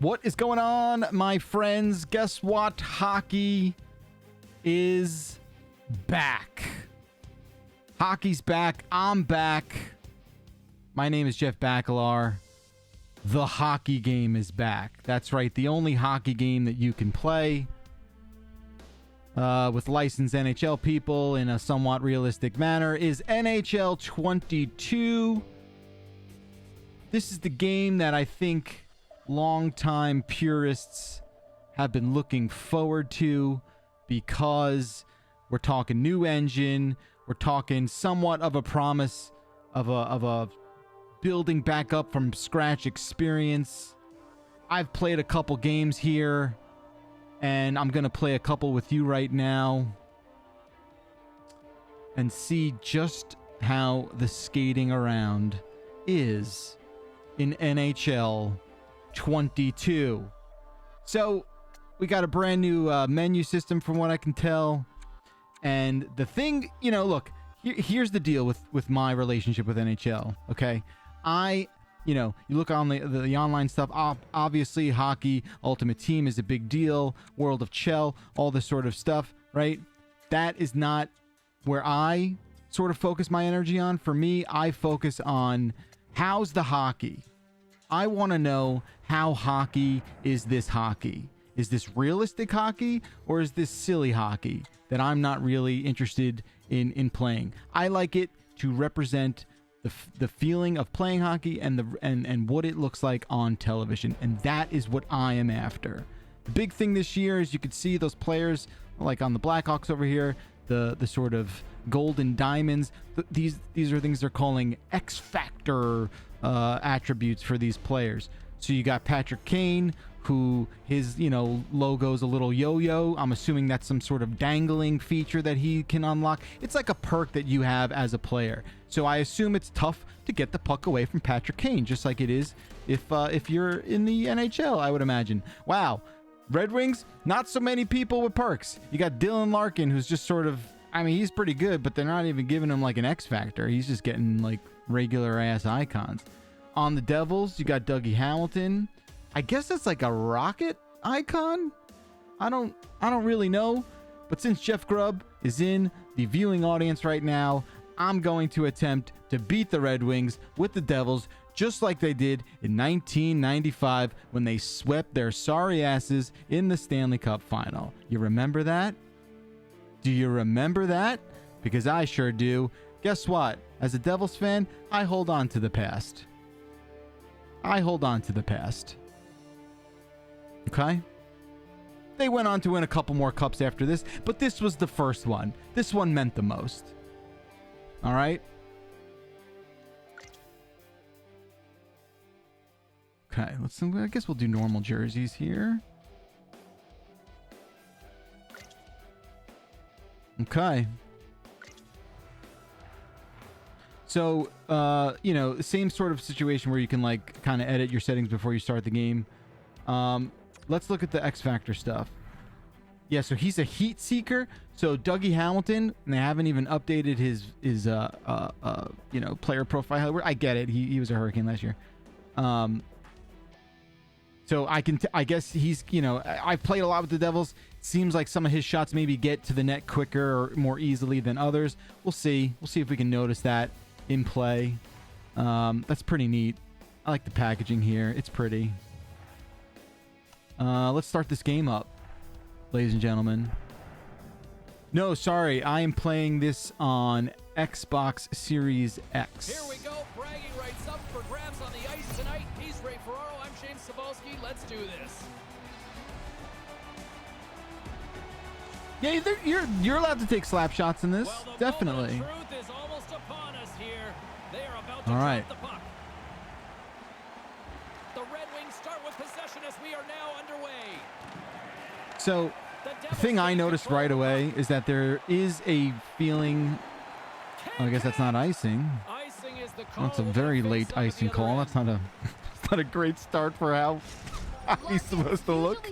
What is going on, my friends? Guess what? Hockey is back. Hockey's back. I'm back. My name is Jeff Bakalar. The hockey game is back. That's right. The only hockey game that you can play with licensed NHL people in a somewhat realistic manner is NHL 22. This is the game that I think longtime purists have been looking forward to because we're talking new engine. We're talking somewhat of a promise of a building back up from scratch experience. I've played a couple games here, and I'm going to play a couple with you right now and see just how the skating around is in NHL 22. So we got a brand new menu system from what I can tell. And the thing, look, here's the deal with my relationship with NHL. Okay. You look on the online stuff, obviously hockey, Ultimate Team is a big deal. World of Chell, all this sort of stuff, right? That is not where I sort of focus my energy on. For me, I focus on how's the hockey. I want to know how hockey is this hockey. Is this realistic hockey or is this silly hockey that I'm not really interested in playing? I like it to represent the feeling of playing hockey and what it looks like on television, and that is what I am after. The big thing this year is you could see those players like on the Blackhawks over here, the sort of golden diamonds. These are things they're calling X Factor attributes for these players. So you got Patrick Kane, who his logo's a little yo-yo. I'm assuming that's some sort of dangling feature that he can unlock. It's like a perk that you have as a player. So I assume it's tough to get the puck away from Patrick Kane, just like it is if you're in the NHL, I would imagine. Wow. Red Wings, not so many people with perks. You got Dylan Larkin, who's just sort of, he's pretty good, but they're not even giving him like an X Factor. He's just getting like regular ass icons. On the Devils, you got Dougie Hamilton. I guess that's like a rocket icon. I don't really know. But since Jeff Grubb is in the viewing audience right now, I'm going to attempt to beat the Red Wings with the Devils, just like they did in 1995 when they swept their sorry asses in the Stanley Cup final. You remember that? Do you remember that? Because I sure do. Guess what? As a Devils fan, I hold on to the past. Okay? They went on to win a couple more cups after this, but this was the first one. This one meant the most. All right? Okay, I guess we'll do normal jerseys here. Okay. So, same sort of situation where you can like kind of edit your settings before you start the game. Let's look at the X Factor stuff. Yeah, so he's a heat seeker. So Dougie Hamilton, and they haven't even updated his player profile. I get it. He was a Hurricane last year. So I guess he's, I've played a lot with the Devils. It seems like some of his shots maybe get to the net quicker or more easily than others. We'll see. We'll see if we can notice that in play. That's pretty neat. I like the packaging here. It's pretty. Let's start this game up, ladies and gentlemen. No, sorry. I am playing this on Xbox Series X. Here we go. Bragging rights up for grabs on the ice tonight. He's Ray Ferraro. I'm James Cebulski. Let's do this. Yeah, you're allowed to take slap shots in this. Well, definitely. The truth is almost upon us here. They are about to All right. drop the puck. The Red Wings start with possession as we are now underway. So, the thing I noticed right away is that there is a feeling. Oh, I guess that's not icing. Icing is the call. That's a very late icing call. That's not a great start for how he's supposed to look.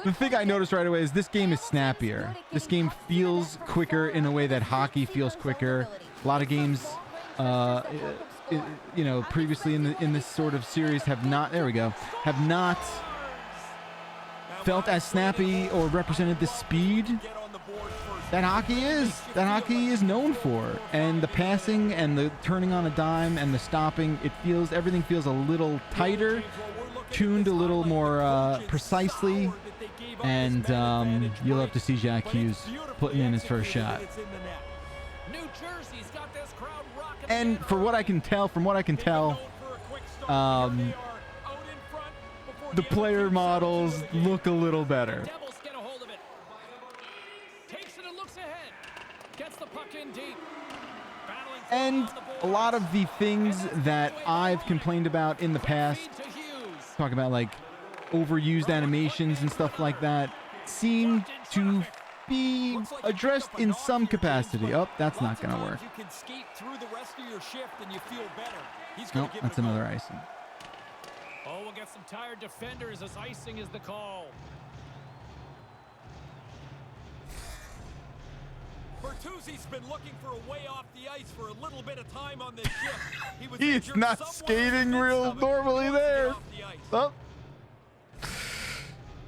The thing I noticed right away is this game is snappier. This game feels quicker in a way that hockey feels quicker. A lot of games, you know, previously in this sort of series have not. There we go. Have not felt as snappy or represented the speed that hockey is known for, and the passing and the turning on a dime and the stopping. Everything feels a little tighter, tuned a little more precisely, and you'll have to see Jack Hughes putting in his first shot. And from what I can tell, the player models look a little better. And a lot of the things that I've complained about in the past, talk about like overused animations and stuff like that, seem to be addressed in some capacity. Oh, that's not going to work. Nope, that's another icing. Oh, we'll get some tired defenders as icing is the call. Bertuzzi's been looking for a way off the ice for a little bit of time on this shift. He's not skating real normally there. Oh.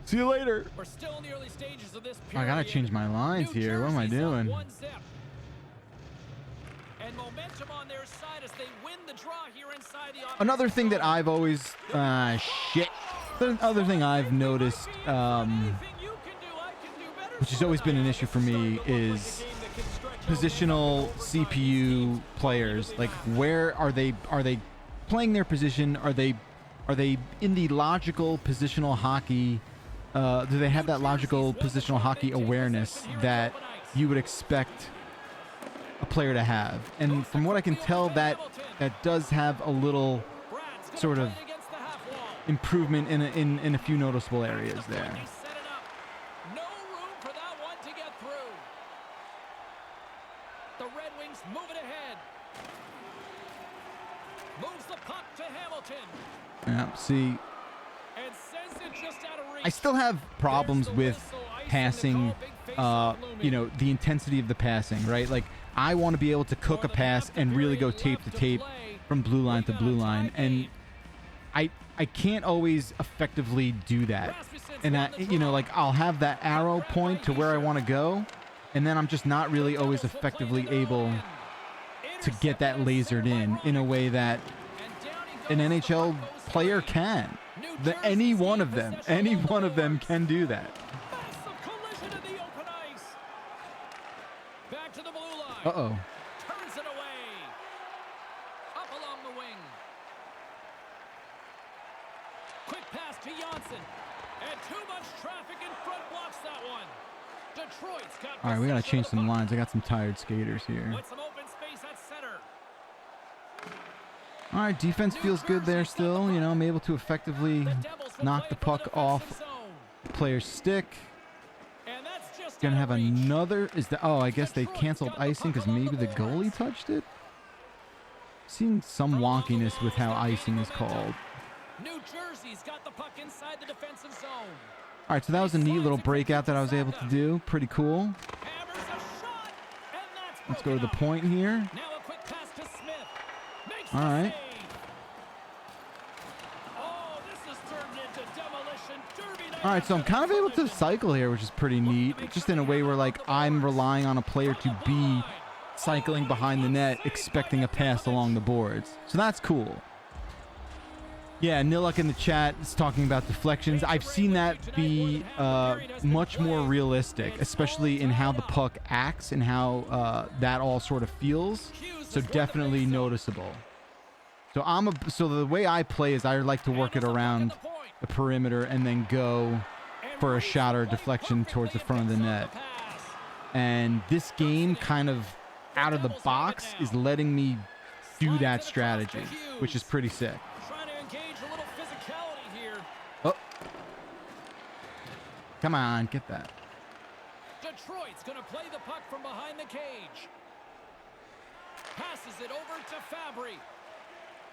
See you later. We're still in the early stages of this I gotta change my lines here. What am I doing? And momentum on their side as they win the draw here inside the another thing that I've always the other thing I've noticed, which has always been an issue for me, is positional CPU players. Like, where are they playing their position? Are they in the logical positional hockey? Do they have that logical positional hockey awareness that you would expect a player to have? And from what I can tell, that does have a little sort of improvement in a few noticeable areas there. No room for that one to get through. The Red Wings move it ahead. Moves the puck to Hamilton. Yeah, see, And sends it just out of reach. I still have problems with passing, you know, the intensity of the passing, right? Like, I want to be able to cook a pass and really go tape to tape from blue line to blue line, and I can't always effectively do that. And you know, like, I'll have that arrow point to where I want to go, and then I'm just not really always effectively able to get that lasered in a way that an NHL player can. Any one of them can do that. Back to the blue line. Uh-oh. Turns it away. Up along the wing. Quick pass to Janssen. And too much traffic in front blocks that one. Detroit's got All right, we got to change some lines. I got some tired skaters here. with some open space at center. All right, defense feels good there still. You know, I'm able to effectively knock the puck off the player's stick. And that's just Gonna have another. Oh, I guess they canceled icing because maybe the goalie touched it. Seeing some wonkiness with how icing is called. New Jersey's got the puck inside the defensive zone. All right, so that was a neat little breakout that I was able to do. Pretty cool. Hammers a shot, and that's Let's go to the broken point here. up. Now a quick pass to Smith. Makes All the right. save. Oh, this has turned into demolition derby night. All right, so I'm kind of able to cycle here, which is pretty neat. Just in a way where, like, I'm relying on a player to be cycling behind the net, expecting a pass along the boards. So that's cool. Yeah, Niluk in the chat is talking about deflections. I've seen that be much more realistic, especially in how the puck acts and how that all sort of feels. So definitely noticeable. So the way I play is I like to work it around the perimeter and then go for a shot or a deflection towards the front of the net. And this game, kind of out of the box, is letting me do that strategy, which is pretty sick. Trying to engage a little physicality here. Oh. Come on, get that. Detroit's going to play the puck from behind the cage. Passes it over to Fabry.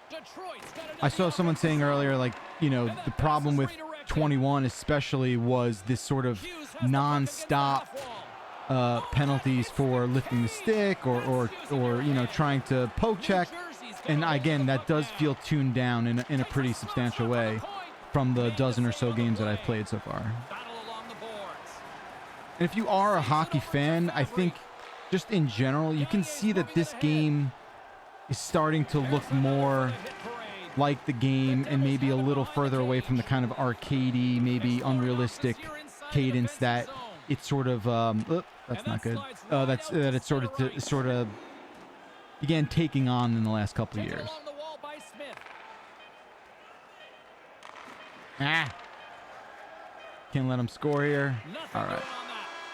Detroit's got it. I saw someone saying earlier, like, you know, the problem with 21 especially was this sort of non-stop penalties for lifting the stick or you know, trying to poke check. And again, that does feel tuned down in a pretty substantial way from the dozen or so games that I've played so far. And if you are a hockey fan, I think just in general, you can see that this game is starting to look more like the game and maybe a little further away from the kind of arcadey, maybe unrealistic cadence that it's sort of that's not good. That it's sort of began taking on in the last couple of years. Can't let him score here. All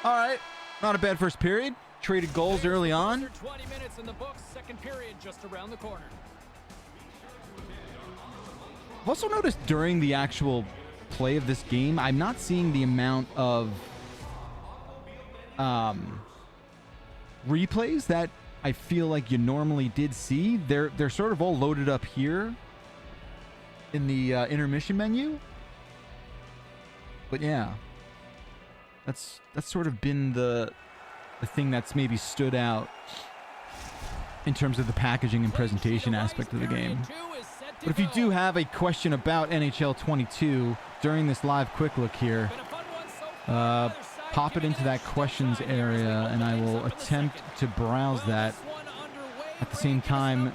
right. Not a bad first period. Traded goals early on. 20 minutes in the books, second period just around the corner. I've also noticed during the actual play of this game, I'm not seeing the amount of replays that I feel like you normally did see. They're sort of all loaded up here in the intermission menu. But yeah, that's sort of been the thing that's maybe stood out in terms of the packaging and presentation aspect of the game. But if you do have a question about NHL 22 during this live quick look here, pop it into that questions area and I will attempt to browse that, at the same time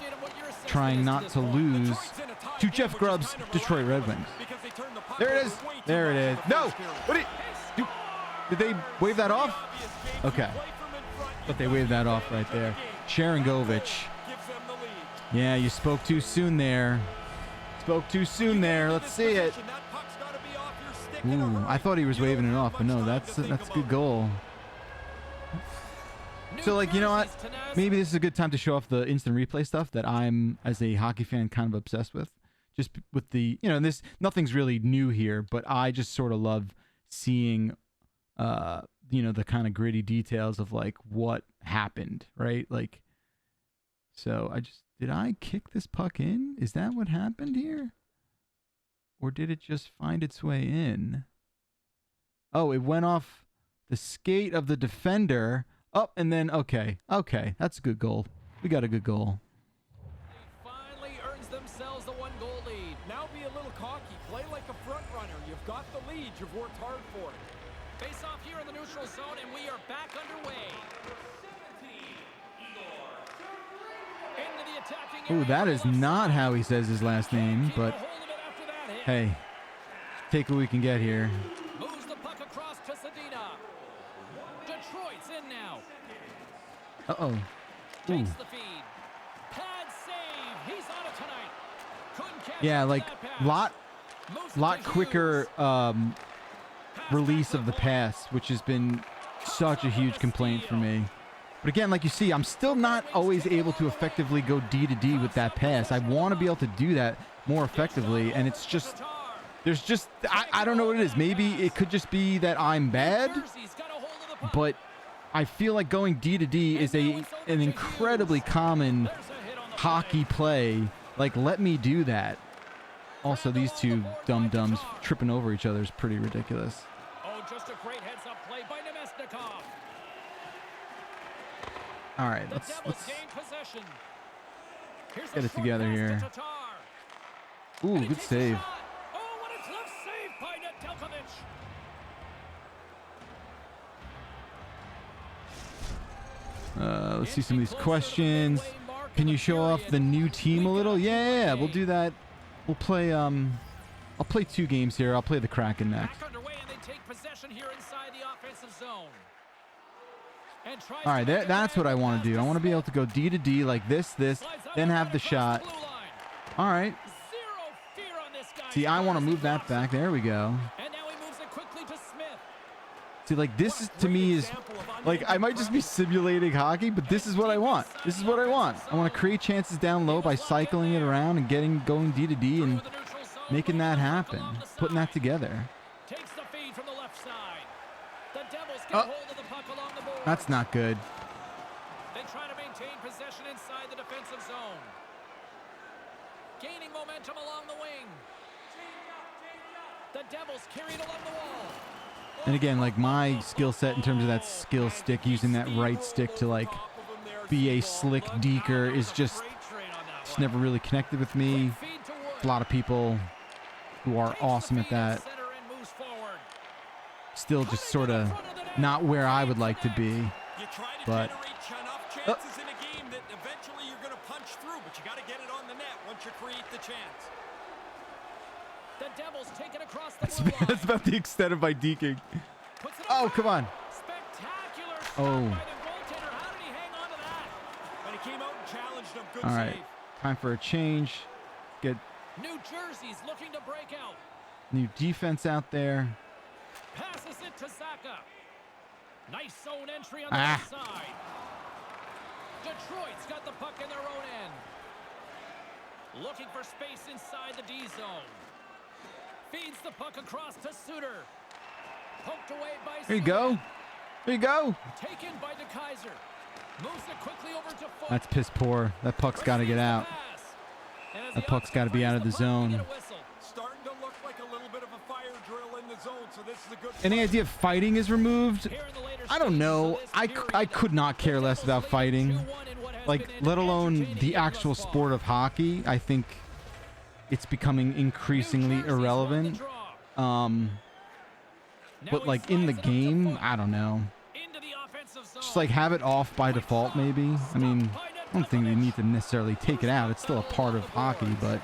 trying not to lose to Jeff Grubb's Detroit Red Wings. There it is. There it is. No! Did they wave that off? Okay. But they waved that off right there. Sharangovich. Yeah, you spoke too soon there. Let's see it. Ooh, I thought he was waving it off, but no, that's a good goal. So, like, you know what? Maybe this is a good time to show off the instant replay stuff that I'm, as a hockey fan, kind of obsessed with. Just with the, nothing's really new here, but I just sort of love seeing, the kind of gritty details of, like, what happened, right? Like, so did I kick this puck in? Is that what happened here? Or did it just find its way in? Oh, it went off the skate of the defender. Oh, and then, okay. That's a good goal. We got a good goal. He finally earns themselves the one-goal lead. Now be a little cocky. Play like a front runner. You've got the lead. You've worked hard for it. Face off here in the neutral zone, and we are back underway. Into the attacking area. Ooh, that is not how he says his last name, but hey, take what we can get here. Moves the puck across to Zadina. Detroit's in now. Uh-oh. Takes the feed. Pad save. He's on it tonight. Couldn't catch Yeah, like, that pass. lot quicker release of the pass, which has been such a huge complaint for me. But again, like you see, I'm still not always able to effectively go D to D with that pass. I want to be able to do that more effectively, and it's just, I don't know what it is. Maybe it could just be that I'm bad, but I feel like going D to D is an incredibly common hockey play. Like, let me do that. Also, these two dum-dums tripping over each other is pretty ridiculous. Oh, just a great heads-up play by Nemesnikov. All right, let's get it together here. Ooh, good save. Oh, what a close save by Nedeljkovic. Let's see some of these questions. Can you show off the new team a little? Yeah, we'll do that. We'll play, I'll play 2 games here. I'll play the Kraken next. All right, that's what I want to do. I want to be able to go D to D like this, then have the shot. All right. See, I want to move that back. There we go. See, like, this is, to me, is, like, I might just be simulating hockey, but this is what I want. This is what I want. I want to create chances down low by cycling it around and going D to D and making that happen, putting that together. Takes the feed from the left side. The Devils get hold of the puck along the board. That's not good. They try to maintain possession inside the defensive zone. Gaining momentum along the wing. The Devils carry it along the wall. And again, like, my skill set in terms of that skill stick, using that right stick to, like, be a slick deker is just just never really connected with me. Feed to Wood. A lot of people who are Takes the awesome at feed in that. center and moves forward. Still just sort of not where I would like to be. You try to But generate enough chances in a game that eventually you're going to punch through, but you got to get it on the net once you create the chance. The Devils take it across the that's, blue line. that's about the extent of my deking. Puts it Oh, up. come on. Spectacular stop Oh. by the goaltender. How did he hang on to that? But he came out and challenged him. Good All right. save. Time for a change. Get New Jersey's looking to break out. new defense out there. Passes it to Zaka. Nice zone entry on the Ah. left side. Detroit's got the puck in their own end. Looking for space inside the D zone. Feeds the puck across to Suter. Poked away by There you go. There you go. Taken by DeKaiser. Moves it quickly over to Foot. That's piss poor. That puck's got to get out. That puck's got to be out of the zone. Starting to look like a little bit of a fire drill in the zone, so this is a good Any idea if fighting is removed? I don't know. I could not care less about fighting. Like, let alone the actual sport of hockey. I think it's becoming increasingly irrelevant. But like in the game, I don't know. Just like have it off by default, maybe. I mean, I don't think they need to necessarily take it out. It's still a part of hockey, but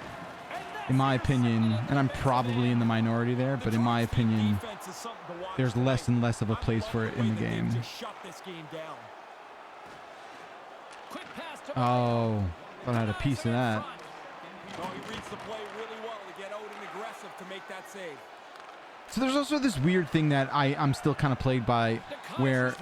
in my opinion, and I'm probably in the minority there, but in my opinion, there's less and less of a place for it in the game. Oh, thought I had a piece of that. Oh, he reads the play really well to get out and aggressive to make that save. So there's also this weird thing that I'm still kind of plagued by, where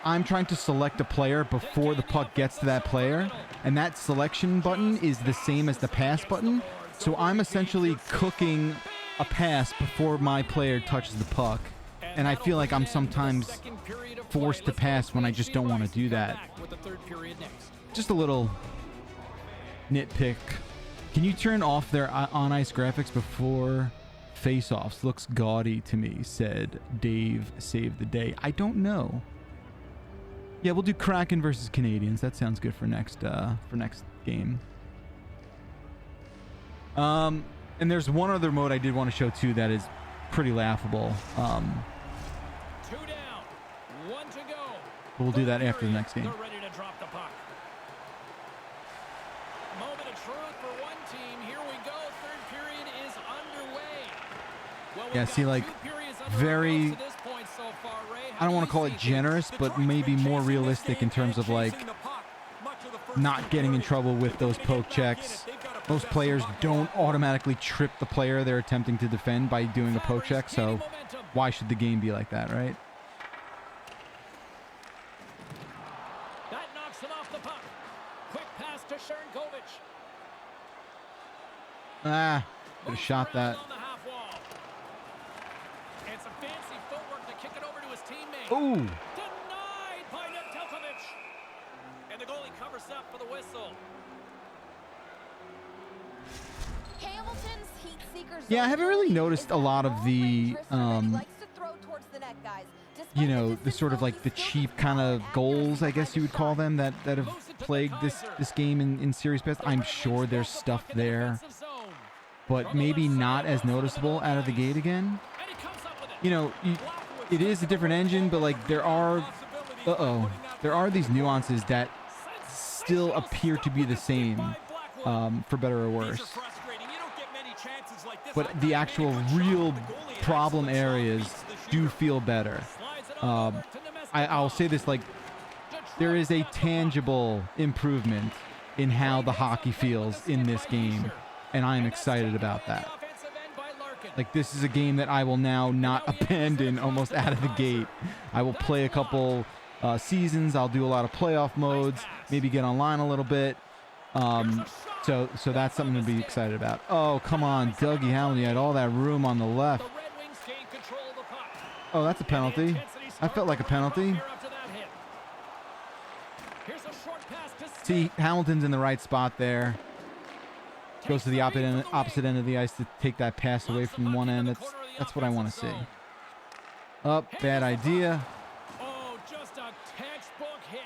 I'm trying to select a player before the puck gets to that player, and that selection button is the same as the pass button. So I'm essentially cooking a pass before my player touches the puck, and I feel like I'm sometimes forced to pass when I just don't want to do that. Just a little nitpick. Can you turn off their on-ice graphics before face-offs? Looks gaudy to me, said Dave Save the Day. I don't know. Yeah, we'll do Kraken versus Canadians. That sounds good for next game. And there's one other mode I did want to show too that is pretty laughable. 2 down, 1 to go. We'll do that after the next game. They're ready to drop the puck. Moment of truth for one team. Here we go. Third period is underway. Well, Yeah, see, like, very, to this point so far, Ray. I don't want to call it generous, but maybe more realistic in terms of like not getting in trouble with those poke checks. Most players don't automatically trip the player they're attempting to defend by doing a poke check, so why should the game be like that, right? That knocks it off the puck. Quick pass to Sharangovich. Ah, could have shot that. On the half wall. And some fancy footwork to kick it over to his teammate. Ooh. Denied by Nedeljkovic. And the goalie covers up for the whistle. Hamilton's heat seekers. Yeah, I haven't really noticed a lot of the, you know, the sort of like the cheap kind of goals, I guess you would call them, that have plagued this game in Series Best. I'm sure there's stuff there, but maybe not as noticeable out of the gate again. You know, it is a different engine, but like there are these nuances that still appear to be the same, for better or worse. But the actual real problem areas do feel better. I'll say this, like, there is a tangible improvement in how the hockey feels in this game, and I'm excited about that. Like, this is a game that I will now not abandon almost out of the gate. I will play a couple seasons. I'll do a lot of playoff modes, maybe get online a little bit. So that's something to be excited about. Oh, come on, Dougie Hamilton. You had all that room on the left. Oh, that's a penalty. I felt like a penalty. See, Hamilton's in the right spot there. Goes to the opposite end of the ice to take that pass away from one end. That's what I want to see. Oh, bad idea. Oh, just a textbook hit.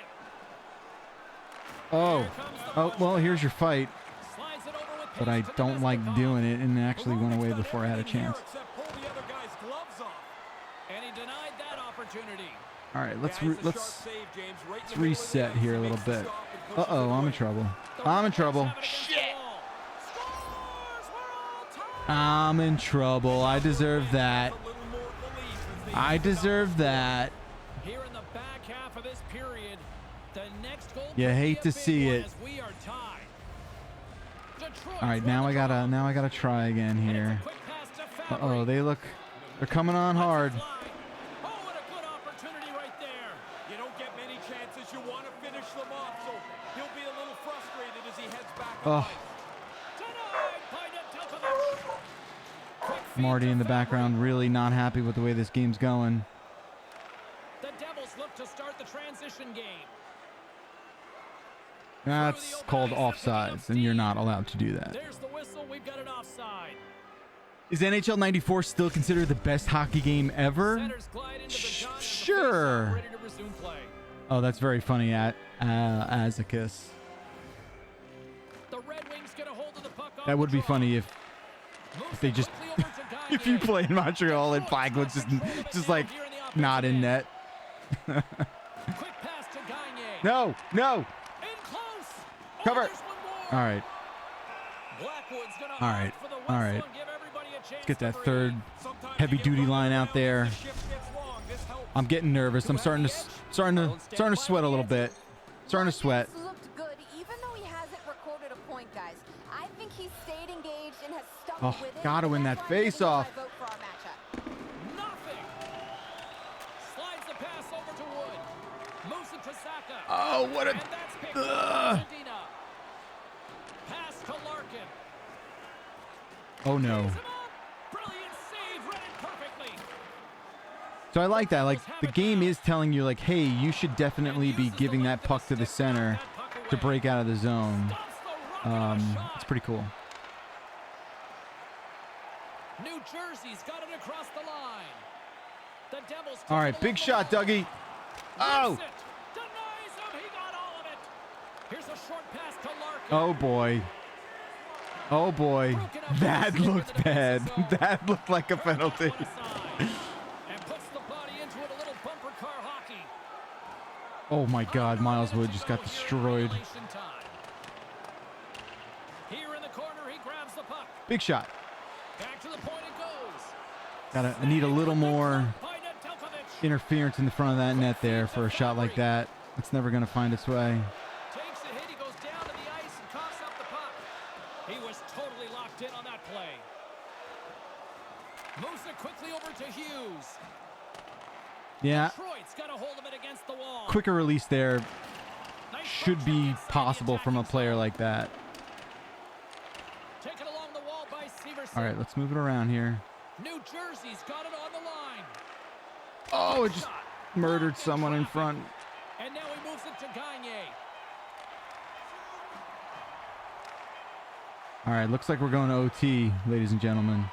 Oh, well, here's your fight. but I don't like doing it, and it actually went away before I had a chance. And he denied that opportunity. All right, let's reset here a little bit. Uh-oh, I'm in trouble. I'm in trouble. Shit! I'm in trouble. I deserve that. I deserve that. Here in the back half of this period, the next goal You could be hate a to big see one it. as we are tied. Detroit's All right, now I won the gotta try again draw. here. Quick pass to Fabry. Uh-oh, they're coming on hard. Oh, what a good opportunity right there. You don't get many chances. You want to finish them off, so he'll be a little frustrated as he heads back. Oh, Denied by Nedeljkovic. Quick feed Marty to in the Fabry. background, really not happy with the way this game's going. The Devils look to start the transition game. That's called offsides, and you're not allowed to do that. There's the whistle. We've got an offside. Is NHL 94 still considered the best hockey game ever? Centers glide into the gun as the Sure. faceoff ready to resume play. Oh, that's very funny, Azakis. The Red Wings get a hold of the puck off That would the be draw. funny if Moves they it just quickly over to Gagne. if you play in Montreal and Flagwood's just like not in net. Quick pass to Gagne. No. In close. Cover. There's one more. All right. Blackwood's gonna All right. opt for the whistle All right. and give everybody a chance Let's get that to third breathe. heavy duty line out there. I'm getting nervous. I'm starting to sweat a little bit. Starting to sweat. He's looked good, even though he hasn't recorded a point, guys. I think he's stayed engaged and has stuck Oh, with it. gotta win That's that why I'm giving face-off. my vote for our matchup. Nothing. Slides the pass over to Wood. Moves it to Saka. Oh, what a And that's picked up by Zadina. Pass to Larkin. Oh no. Brings him up. Brilliant save, read it perfectly. So I like that. Like the game is telling you like, hey, you should definitely be giving that puck to the center to break out of the zone. Stops the rocket of a shot. It's pretty cool. New Jersey's got it across the line. The Devils. All right, big shot, Dougie. Oh. Whips it. Denies him. He got all of it. Here's a short pass to Larkin. Oh boy. Oh boy. That looked bad. That looked like a penalty. And puts the body into it, a little bumper car hockey. Oh my God, Miles Wood just got destroyed. Here in the corner, he grabs the puck. Big shot. Back to the point it goes. I need a little more By Nedeljkovic. interference in the front of that net there for a shot like that. It's never going to find its way. Takes a hit, he goes down to the ice and coughs up the puck. He was totally locked in on that play. Moves it quickly over to Hughes. Yeah, Detroit's got a hold of it against the wall. quicker release there Nice should motion be inside the possible from a attacking player zone. like that. Taken along the wall by Severson. All right, let's move it around here. New Jersey's got it on the line. Oh, it just murdered someone in front. And now he moves it to Gagne. All right, looks like we're going to OT, ladies and gentlemen.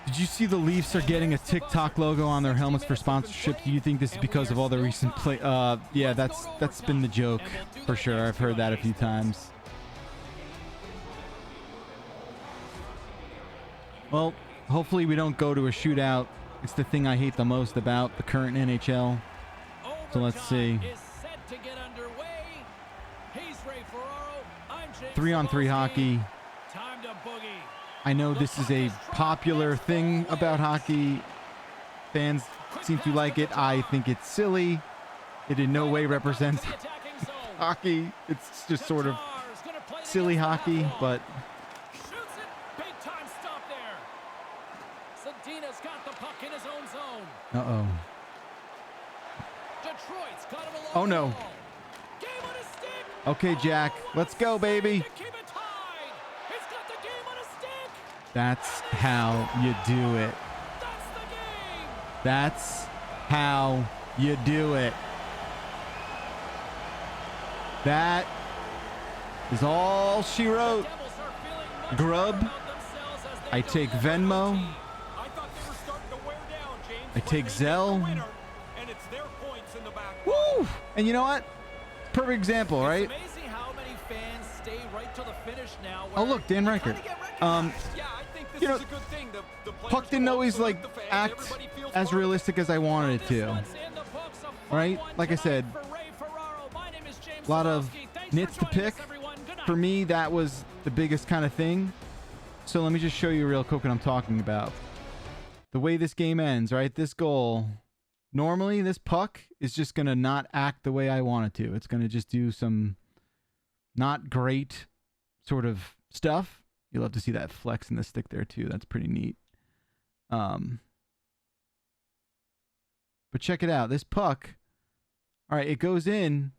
Did you see the Leafs are getting a TikTok logo on their helmets for sponsorship? Do you think this is because of all the recent play? Yeah, that's been the joke for sure. I've heard that a few times. Well, hopefully we don't go to a shootout. It's the thing I hate the most about the current NHL. So let's see. Overtime is set to get underway. He's Ray Ferraro. I'm James 3-on-3 Cebulski. hockey. Time to boogie. I know this is a popular thing about hockey. Fans seem to like it. I think it's silly. It in no way represents To the attacking zone. hockey. It's just sort of Tatar's gonna play it silly against the hockey, half wall. but Shoots it. Big time stop there. Zadina's got the puck in his own zone. uh-oh. Detroit's got it along Oh, the no. wall. Game on his stick. Okay, Jack, let's go, baby. To keep it tied. He's got the game on his stick. That's how you do it. That's the game. That's how you do it. That is all she wrote. Devils are feeling much Grub. better about themselves as they I go take to Venmo. OT. I thought they were starting to wear down, James. I but take they Zell. get the winner, and it's their points in the back. Woo! And you know what? Perfect example, right? It's amazing how many fans stay push now. Oh, look, Dan Reichert. Yeah, I think this You know, is a good thing. The players puck didn't go always out, like the fans, act everybody feels as fine. realistic as I wanted it This to. one's in the books, a fun Right? one Like I said, tonight for Ray Ferraro. My name is James a lot of Cebulski. Thanks for nits to joining us, pick. everyone. Good night. For me, that was the biggest kind of thing. So let me just show you real quick what I'm talking about. The way this game ends, right? This goal. Normally, this puck is just going to not act the way I want it to. It's going to just do some not great sort of stuff. You'll have to see that flex in the stick there, too. That's pretty neat. But check it out. This puck, all right, it goes in.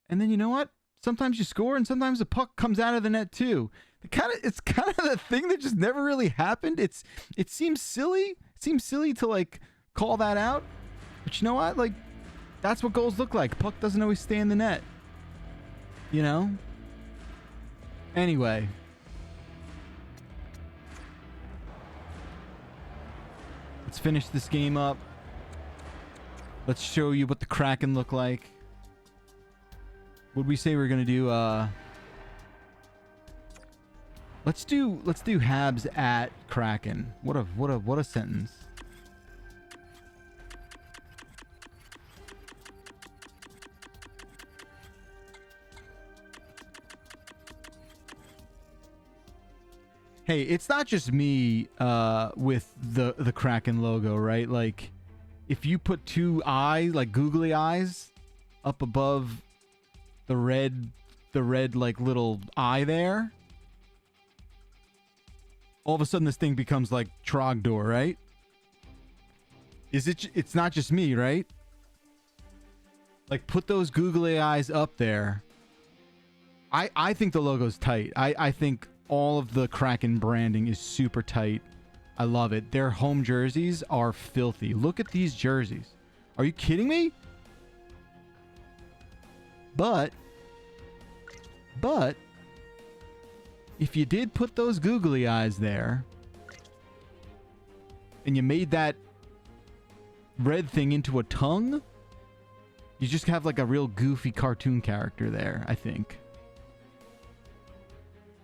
And then you know what? Sometimes you score, and sometimes the puck comes out of the net, too. It's kind of the thing that just never really happened. It seems silly. It seems silly to, like, call that out. But you know what? Like, that's what goals look like. Puck doesn't always stay in the net. You know? Anyway. Let's finish this game up. Let's show you what the Kraken look like. What'd we say we were gonna do? Let's do Habs at Kraken. What a sentence. Hey, it's not just me with the Kraken logo, right? Like, if you put two eyes, like googly eyes, up above the red like little eye there, all of a sudden this thing becomes like Trogdor, right? It's not just me, right? Like, put those googly eyes up there. I think the logo's tight. I think all of the Kraken branding is super tight. I love it. Their home jerseys are filthy. Look at these jerseys. Are you kidding me? But if you did put those googly eyes there and you made that red thing into a tongue, you just have like a real goofy cartoon character there, I think.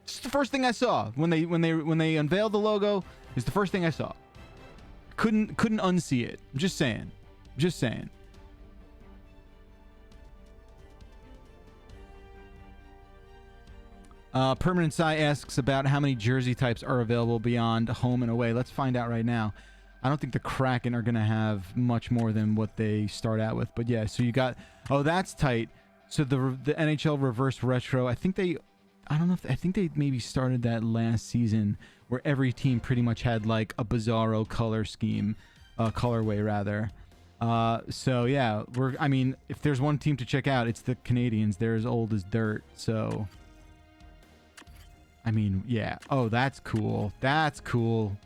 It's the first thing I saw when they unveiled the logo. It's the first thing I saw. Couldn't unsee it. I'm just saying. Permanent Sai asks about how many jersey types are available beyond home and away. Let's find out right now. I don't think the Kraken are going to have much more than what they start out with. But yeah, so you got... Oh, that's tight. So the NHL Reverse Retro, I think they maybe started that last season where every team pretty much had like a bizarro color scheme, colorway rather. So yeah, if there's one team to check out, it's the Canadians. They're as old as dirt. So, I mean, yeah. Oh, that's cool. That's cool.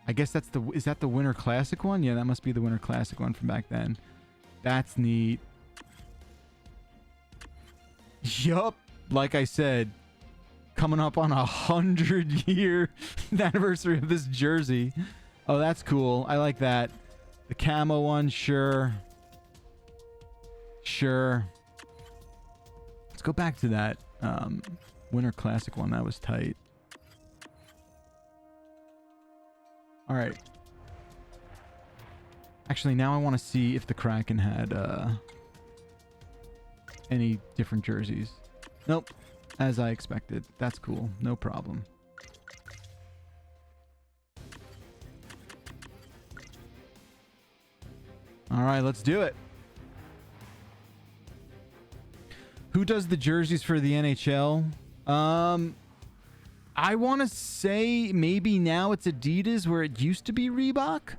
I guess is that the Winter Classic one? Yeah, that must be the Winter Classic one from back then. That's neat. Yup. Like I said, coming up on 100-year anniversary of this jersey. Oh, that's cool. I like that. The camo one, sure. Let's go back to that Winter Classic one. That was tight. All right. Actually, now I want to see if the Kraken had any different jerseys. Nope. As I expected. That's cool. No problem. All right, let's do it. Who does the jerseys for the NHL? I want to say maybe now it's Adidas where it used to be Reebok.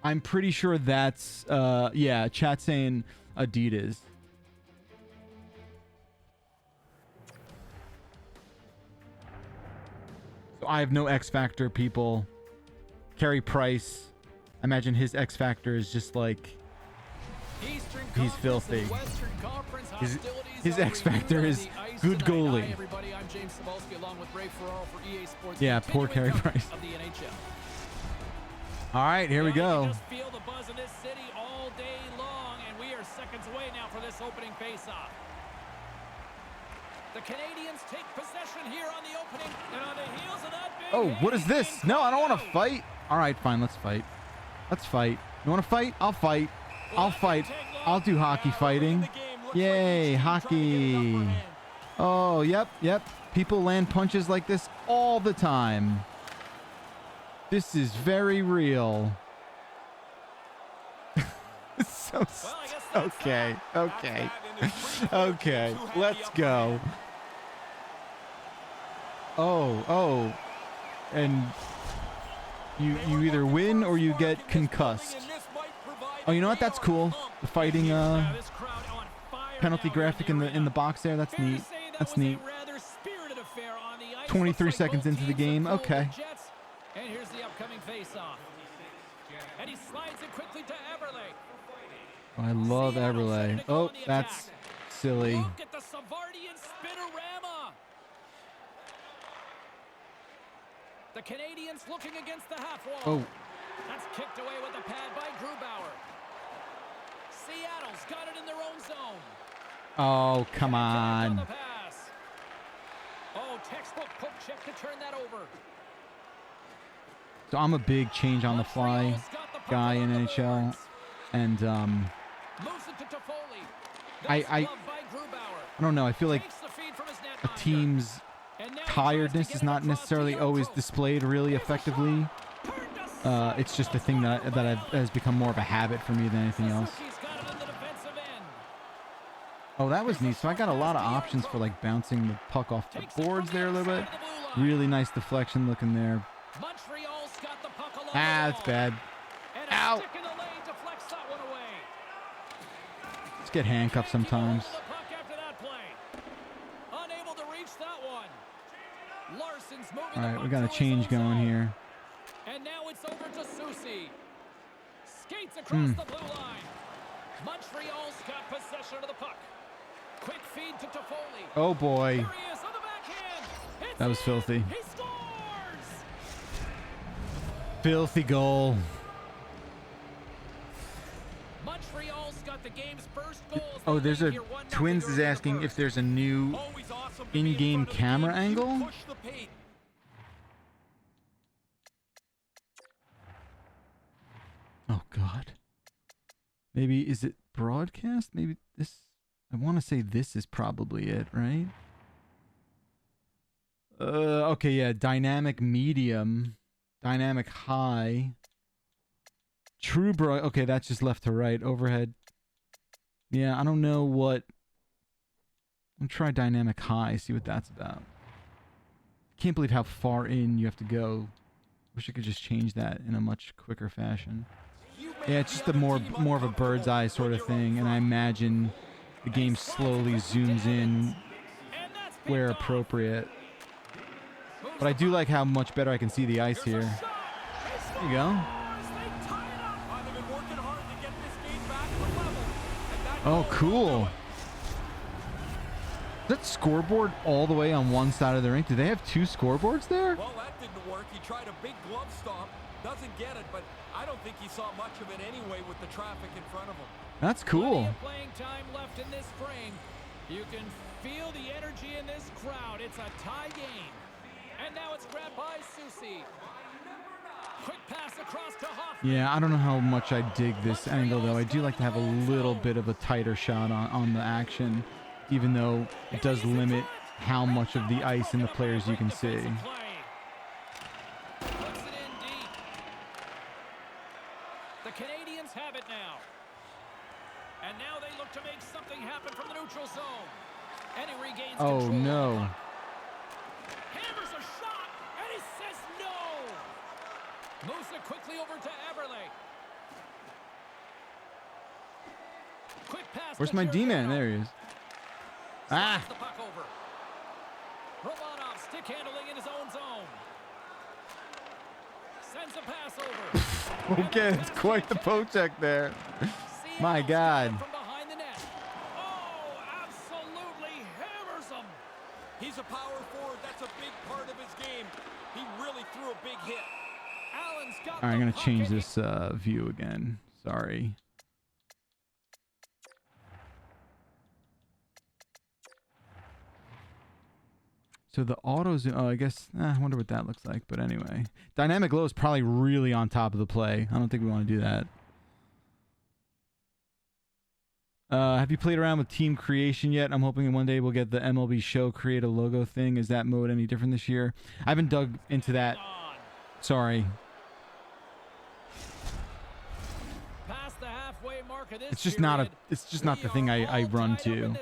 I'm pretty sure that's yeah, chat saying Adidas. So I have no X Factor, people. Carey Price, I imagine his X Factor is just like he's filthy. His X Factor is good goalie. I'm James Cebulski along with Ray Ferraro for EA Sports. Yeah, poor Carey Price. Of the NHL. All right, here we go. Just feel the buzz in this city all day long, and we are mere seconds away now for this opening faceoff. The Canadians take possession here on the opening, and on the heels of that big Oh, what is hit, this? No, I don't want to fight. All right, fine. Let's fight. Let's fight. You want to fight? I'll fight. I'll fight. I'll do hockey fighting. Yay, hockey. Oh, yep. People land punches like this all the time. This is very real. So okay. Okay. Let's go. Oh. And you either win or you get concussed. Oh, you know what? That's cool. The fighting penalty graphic in the box there. That's neat. That's neat. 23 seconds into the game. Okay. And here's the upcoming face-off. And he slides it quickly to Eberle. Oh, I love Eberle. Oh, that's silly. Look at the Savardian spinorama. The Canadians looking against the half wall. Oh. That's kicked away with a pad by Grubauer. Seattle's got it in their own zone. Oh, come on. Oh, textbook poke check to turn that over. So I'm a big change on the fly guy in NHL, and I don't know. I feel like a team's tiredness is not necessarily always displayed really effectively. It's just a thing that has become more of a habit for me than anything else. Oh, that was neat. So I got a lot of options for like bouncing the puck off the boards there a little bit. Really nice deflection looking there. Ah, that's bad. Ow. Let's get handcuffed sometimes. All right, we got a change going here. And now it's over to Susi. Skates across the blue line. Montreal's got possession of the puck. Quick feed to Toffoli. Oh boy. There he is on the backhand. That was filthy. He scores! Filthy goal. Montreal's got the game's first goal. Oh, there's a Twins is asking if there's a new in-game camera angle. Oh God. Maybe is it broadcast? Maybe this. I want to say this is probably it, right? Okay, yeah. Dynamic medium, dynamic high. True bro. Okay, that's just left to right. Overhead. Yeah, I don't know what. I'm try dynamic high. See what that's about. Can't believe how far in you have to go. Wish I could just change that in a much quicker fashion. Yeah, it's just a more of a bird's eye sort of thing, and I imagine the game slowly zooms in where appropriate. But I do like how much better I can see the ice here. There you go. Oh, cool. Is that scoreboard all the way on one side of the rink? Do they have two scoreboards there? Well, that didn't work. He tried a big glove stop. Doesn't get it, but I don't think he saw much of it anyway with the traffic in front of him. That's cool. Playing time left in this frame. You can feel the energy in this crowd. It's a tie game. And now it's grabbed by Susi. Quick pass across to Hoffman. Yeah, I don't know how much I dig this angle, though. I do like to have a little bit of a tighter shot on the action, even though it does limit how much of the ice and the players you can see. The Canadians have it now. And now they look to make something happen from the neutral zone. And he regains control. Oh, no. Hammers a shot, and he says no. Moves it quickly over to Eberle. Quick pass. Where's my D-man? There he is. Ah. The puck over. Romanov stick handling in his own zone. Sends a pass over. Okay, it's quite the poke check there. My God. From behind the net. Oh, absolutely hammers him. He's a power forward. That's a big part of his game. He really threw a big hit. Allen's got All right, I'm going to change this view again. Sorry. So the auto zoom, I guess, I wonder what that looks like. But anyway, dynamic low is probably really on top of the play. I don't think we want to do that. Have you played around with team creation yet? I'm hoping one day we'll get the MLB Show create a logo thing. Is that mode any different this year? I haven't dug into that. Sorry. Past the halfway mark of this It's just not period, it's just not the thing I run to.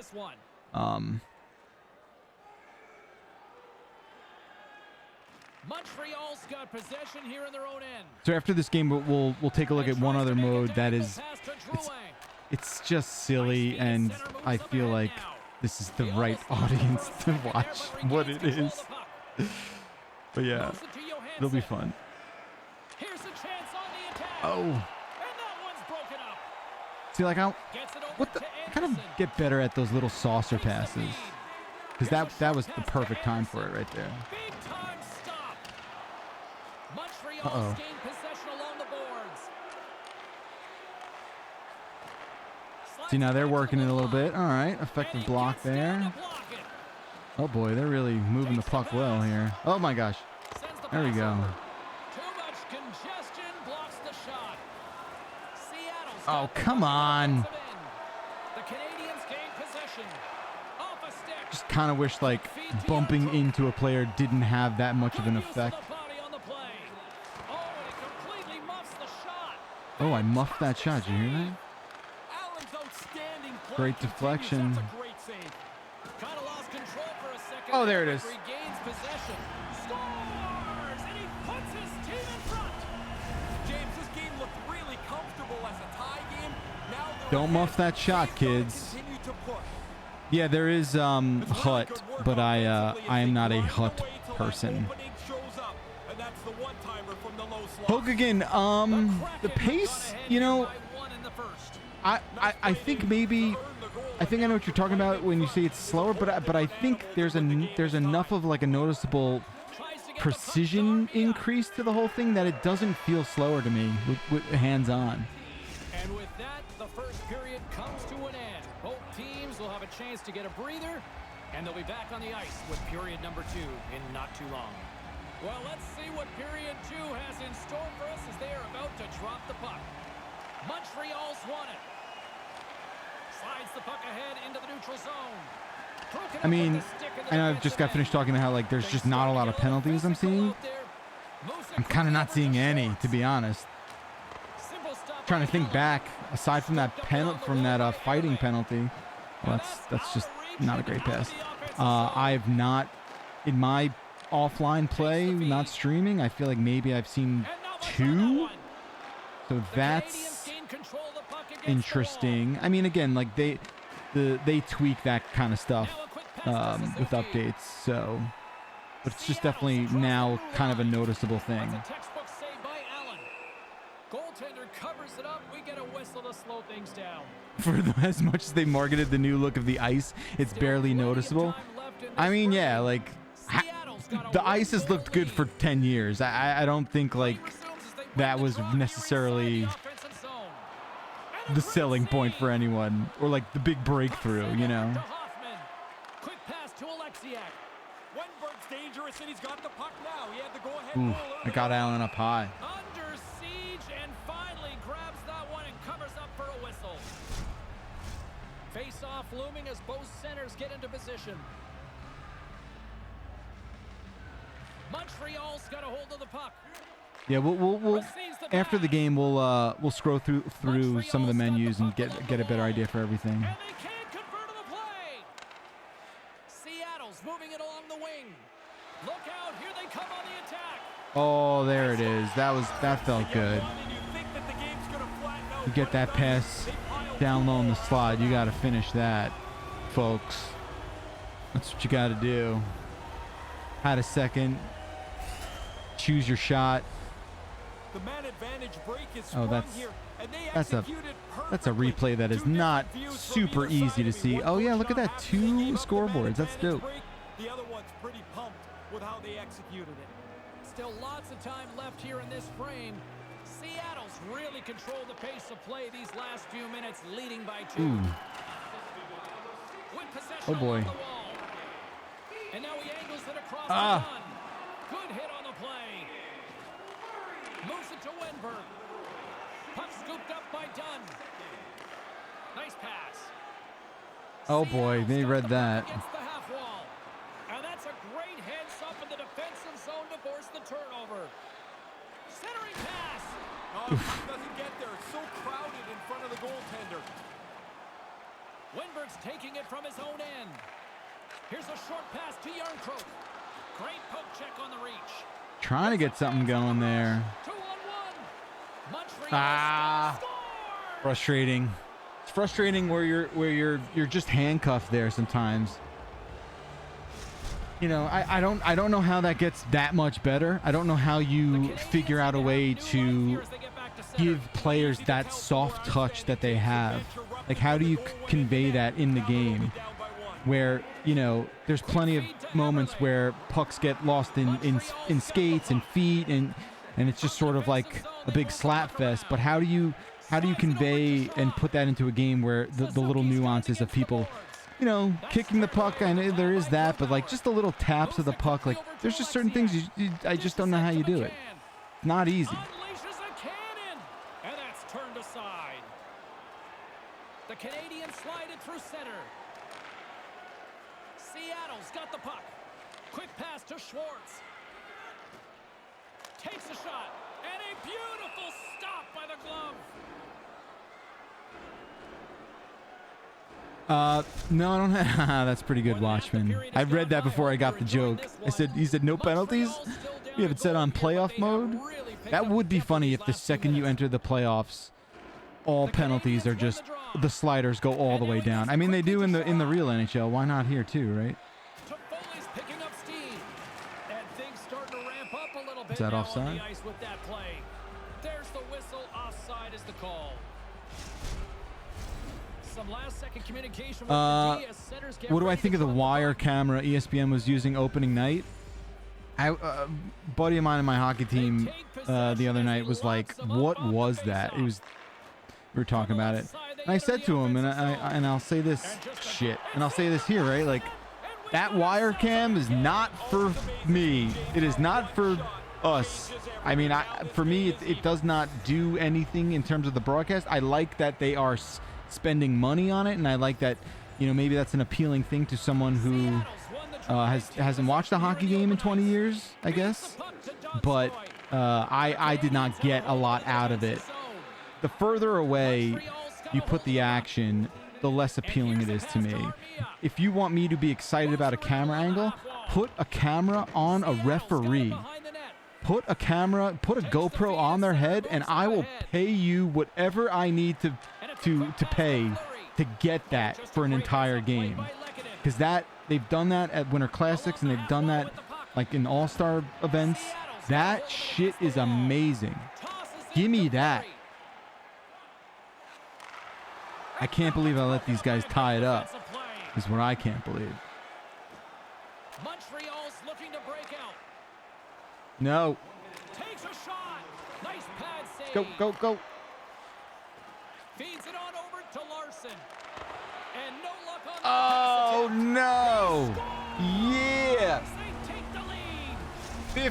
Montreal's got possession here in their own end. So after this game, we'll take a look at one other mode that is it's just silly, and I feel like this is the right audience to watch what it is. But yeah, it'll be fun. Here's a chance on the attack. Oh, And that one's broken up. see, like I Gets it over what the to I kind of Anderson. get better at those little saucer Takes the passes, lead. because that was the perfect time for it right there. Big time stop. Montreal's Uh-oh. gained possession along the boards. See, now they're working it a little bit. All right, effective block there. Oh boy, they're really moving the puck well here. Oh my gosh, there we go. Too much congestion blocks the shot. Seattle's Oh, got the come puck on. and puts it in. The Canadians gain possession. Off a stick. Just kind of wish like bumping into a player didn't have that much of an Good use effect. the body on the play. Oh, and it completely muffs the shot. Oh, I muffed that shot. Did you hear that? Allen's outstanding play Great continues. deflection. That's a great save. Kind of lost control for a second. Oh, there it but is. Regains possession. Scores! And he puts his team in front. James, this game looked really comfortable as a tie game. Now they're Don't ahead. muff that shot, They've gotta kids. continue to push. Yeah, there is It's really hut, good work but I offensively as am they not a grind hut away till that person. opening shows up, and that's the one-timer from the low slot. Hogan, the pace, you know, I think maybe I think I know what you're talking about when you say it's slower, but I think there's enough of like a noticeable precision increase to the whole thing that it doesn't feel slower to me with hands on. And with that, the first period comes to an end. Both teams will have a chance to get a breather, and they'll be back on the ice with period number 2 in not too long. Well, let's see what period 2 has in store for us as they are about to drop the puck. Montreal's won it. Slides the puck ahead into the neutral zone. Broken I up mean, with the stick in the I know I've just got defensive finished end. talking about how like there's just not a lot of penalties I'm seeing. I'm kind of not seeing any, to be honest. Trying to think back, aside from that fighting penalty, well, that's just not a great pass. I have not, in my offline play, not streaming, I feel like maybe I've seen 2. So that's interesting. I mean, again, like they tweak that kind of stuff with updates. So, but it's just definitely now kind of a noticeable thing. Textbook save by Allen. Goaltender covers it up. We get a whistle to slow things down. For as much as they marketed the new look of the ice, it's barely noticeable. I mean, yeah, like the ice has looked good for 10 years. I don't think like that was necessarily the selling point for anyone, or like the big breakthrough, you know. Quick pass to Alexiak. Wenberg's dangerous, and he's got the puck now. He had the go-ahead Ooh, goal I early got on. Allen up high. Under siege and finally grabs that one and covers up for a whistle. Face-off looming as both centers get into position. Montreal's got a hold of the puck. Yeah, we'll after the game we'll scroll through some of the menus and get a better idea for everything. And they can't convert on the play. Seattle's moving it along the wing. Look out, here they come on the attack. Oh, there it is. That felt good. You get that pass down low on the slide. You got to finish that, folks. That's what you got to do. Had a second. Choose your shot. The man advantage break is Oh, sprung that's here, and they that's a executed that's a perfectly. replay that is 2 not different views from super either easy side to of me. see. One Oh yeah, goes look at shot that. after they 2 gave up the man scoreboards. That's advantage dope. break. The other one's pretty pumped with how they executed it. Still lots of time left here in this frame. Seattle's really controlled the pace of play these last few minutes, leading by 2. Ooh. With possession Oh, boy. along the wall. And now he angles it across. Dunn. Good hit on the play. Moves it to Wenberg. Puck scooped up by Dunn. Nice pass. Oh boy, they read that. Against the half wall. And that's a great heads up in the defensive zone to force the turnover. Centering pass. Oh, the puck doesn't get there. It's so crowded in front of the goaltender. Wenberg's taking it from his own end. Here's a short pass to Yarncroke. Great poke check on the reach. Trying to get something going there. 2-on-1. Montreal scores! Frustrating. It's frustrating where you're just handcuffed there sometimes. You know, I don't know how that gets that much better. I don't know how you figure out a way to give players that soft touch that they have. Like, how do you convey that in the game where, you know, there's plenty of moments where pucks get lost in skates and feet and it's just sort of like a big slap fest. But how do you convey and put that into a game where the little nuances of people, you know, kicking the puck? I know there is that, but like just the little taps of the puck, like there's just certain things I just don't know how you do it. Not easy. Unleashes a cannon, and that's turned aside. The Canadians slide it through center. Seattle's got the puck. Quick pass to Schwartz. Takes a shot, and a beautiful stop by the glove. No, I don't have. That's pretty good, Watchman. I read that before I got the joke. He said no penalties. You have it set on playoff mode. That would be funny if the second you enter the playoffs, all penalties are just the sliders go all the way down. I mean, they do in the real NHL. Why not here too, right? Toffoli's picking up steam, and things starting to ramp up a little bit. Is that now offside? on the ice with that play. There's the whistle. Offside is the call. Some last-second communication with the D as centers get What do I ready think to of the drop wire camera ESPN was using opening night? Buddy of mine in my hockey team the other night was like, "What was that?" We were talking about it, and I said to him, and I'll say this and I'll say this here, right? Like, that wire cam is not for me. It is not for us. I mean, for me, it does not do anything in terms of the broadcast. I like that they are spending money on it, and I like that, you know, maybe that's an appealing thing to someone who hasn't watched a hockey game in 20 years, I guess. But I did not get a lot out of it. The further away you put the action, the less appealing it is to me. If you want me to be excited about a camera angle, put a camera on a referee. Put a GoPro on their head, and I will pay you whatever I need to pay to get that for an entire game. Because they've done that at Winter Classics, and they've done that like in All-Star events. That shit is amazing. Give me that. I can't believe I let these guys tie it up. Is what I can't believe. Montreal's looking to break out. No. Takes a shot. Nice pad save. Go. Feeds it on over to Larson. And no luck on Oh, no. Yeah. They take the lead.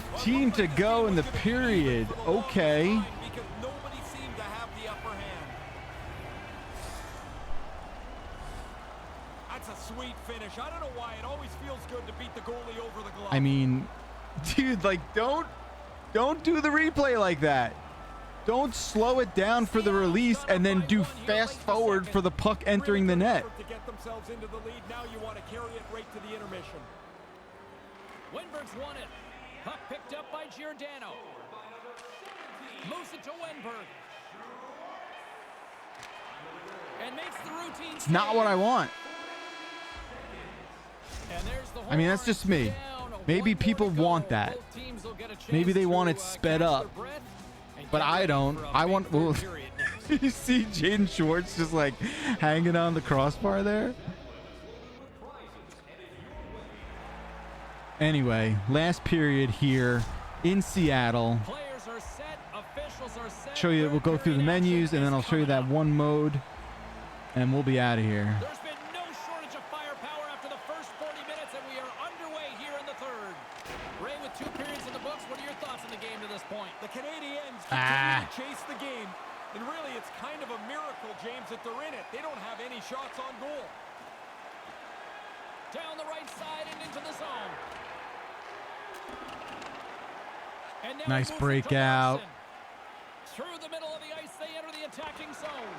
15 to go in the period. Okay. Because nobody seemed to have the upper hand. That's a sweet finish. I don't know why. It always feels good to beat the goalie over the glove. I mean, dude, like, don't do the replay like that. Don't slow it down for the release and then do fast forward for the puck entering the net. To get themselves into the lead, now you want to carry it right to the intermission. Wenberg's won it. Puck picked up by Giordano. Moves it to Wenberg. And makes the routine. It's not what I want. And there's the I mean, that's just me. Maybe people want that. Maybe they want it sped up. But I don't. I want. Well, you see Jaden Schwartz just like hanging on the crossbar there. Anyway, last period here in Seattle. Players are set, officials are set. Show you. We'll go through the menus and then I'll show you that one mode, and we'll be out of here. There's been no shortage of firepower after the first 40 minutes, and we are underway here in the third. Ray, with 2 periods in the books, what are your thoughts on the game to this point? The Canadiens continue to chase the game. And really, it's kind of a miracle, James, that they're in it. They don't have any shots on goal. Down the right side and into the zone. And now Nice he moves it to breakout. Larson. Through the middle of the ice, they enter the attacking zone.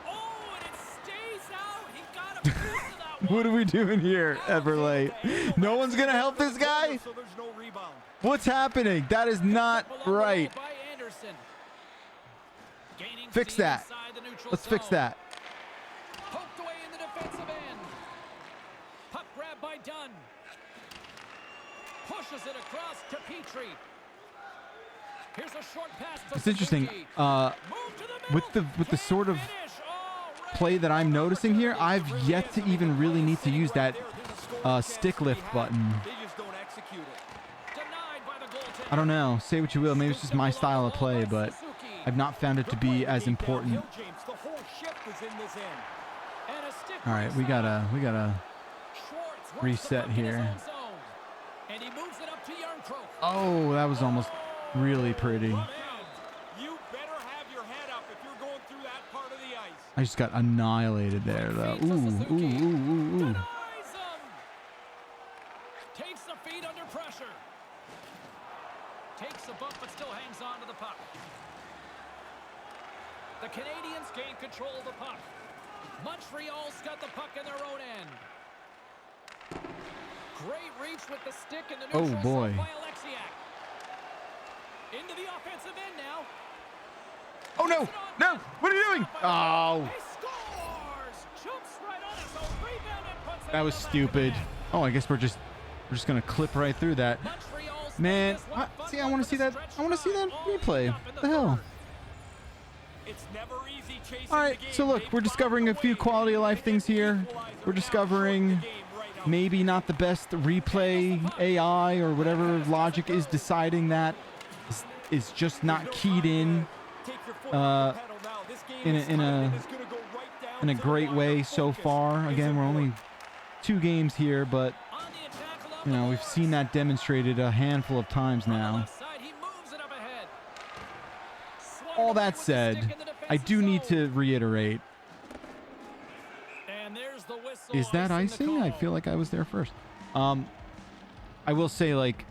Oh, and it stays out. He got a piece of that one. What are we doing here, Everlay? No one's gonna help this guy? So there's no rebound. What's happening? That is not right. By Anderson. Gaining Fix speed that. inside the neutral Let's fix zone. that. Poked away in the defensive end. Puck grab by Dunn. Pushes it across to Petrie. Here's a short pass to It's interesting. Suzuki. Move to the middle. With the sort of Finish. Oh, Ray. play that I'm noticing here, I've yet to even really need to use that stick lift button. They just don't execute it. Denied by the goaltender. I don't know. Say what you will. Maybe it's just my style of play, but I've not found it to be as important. Downhill, James. The whole shift is in this end. And a stick All right, we gotta Schwartz works reset the puck in his here. own zone. And he moves it up to Yarncroke. Oh, that was almost really pretty. Man, you better have your head up if you're going through that part of the ice. I just got annihilated there, though. Ooh, ooh, ooh, ooh, ooh. Denies him. Takes the feed under pressure. Takes a bump but still hangs on to the puck. The Canadiens gain control of the puck. Montreal's got the puck in their own end. Great reach with the stick in the neutral Oh, boy. zone by Alexiak. Into the offensive end now. Oh, no. No. What are you doing? Oh, He scores! Jumps right on it, so rebound and puts it that in was the back of the stupid. net. Oh, I guess we're just going to clip right through that. Montreal's Man, made this one fun see, I one want to with see a that. stretch I want to see that run all replay. up in The hell? third. It's never easy chasing All right, the game. so look, They've we're found discovering a few way quality of life to things get the here. equalizer. We're Now discovering shorten the game right out. maybe not the best replay AI or whatever logic is deciding that is just not keyed in Take your foot off the pedal now. This game is tight and it's gonna go right down in a to the great wire. way so Focus far. is Again, we're only important. 2 games here, but On the attack along you know, the we've boards. seen that demonstrated a handful of times On the now. left side, he moves it up ahead. Swung All away that with the said, stick in the I defensive do need zone. to reiterate, And there's the whistle. is that icing the icing? I call. feel like I was there first. I will say, like,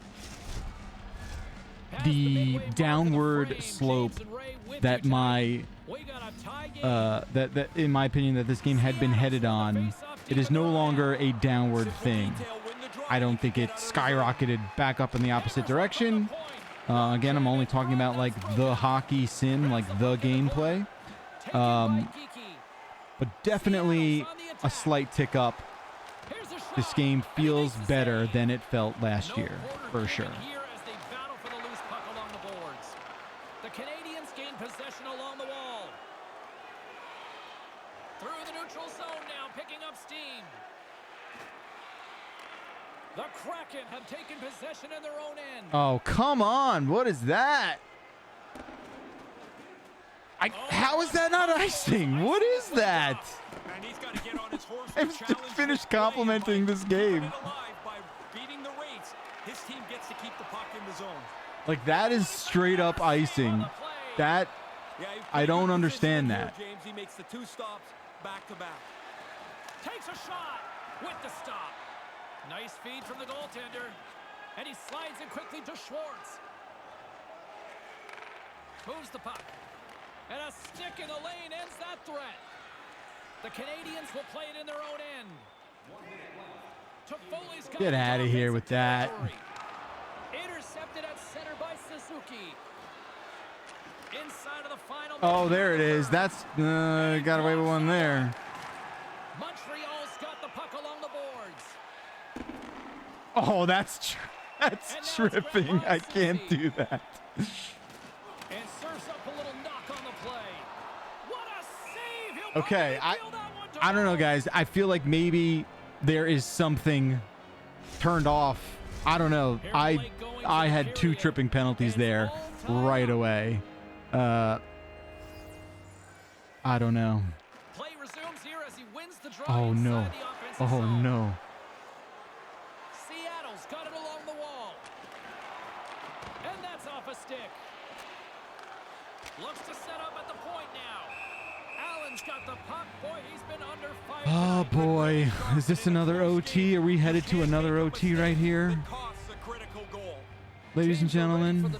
Past the midway mark of the downward frame, slope James and Ray with that you tonight. my We got a tie game. that in my opinion that this game had been headed on, it is no longer a downward thing. I don't think it skyrocketed back up in the opposite direction. Again, I'm only talking about like the hockey sim, like the gameplay, Taken by Geekie. but definitely a slight tick up. Here's a shot. This game And he feels makes the better save. than it felt last No year, quarter for sure. given here as they battle for the loose puck along the boards. The Canadiens gain possession along the wall. Through the neutral zone now, picking up steam. The Kraken have taken possession in their own end. Oh, come on. What is that? How is that not icing? What is that? And he's got to get on his horse I'm and just challenge finished this play complimenting by this game. keeping it alive by beating the race. His team gets to keep the puck in the zone. Like, that is straight up icing. That, Yeah, he I played don't good understand position that. here, James, he makes the 2 stops back to back. Takes a shot with the stop. Nice feed from the goaltender. And he slides it quickly to Schwartz. Moves the puck. And a stick in the lane ends that threat. The Canadiens will play it in their own end. Toffoli's got Get the outta here offensive with that. territory. Intercepted at center by Suzuki. Inside of the final. oh, minute there it of the is. third. That's, got away with one there. Montreal's got the puck along the boards. Oh, that's tripping. I can't do that. And serves up a little knock on the play. What a save! He'll Okay, probably feel that one to I don't know, go. guys. I feel like maybe there is something turned off. I don't know. I had 2 tripping penalties there right away. I don't know. Play resumes here as he wins the draw Oh inside no. the offensive Oh zone. no. Seattle's got it along the wall. And that's off a stick. Looks to set up at the point now. Allen's got the puck. Boy, he's been under fire. Oh boy, is this another OT? Are we headed to another OT right here? Ladies and gentlemen.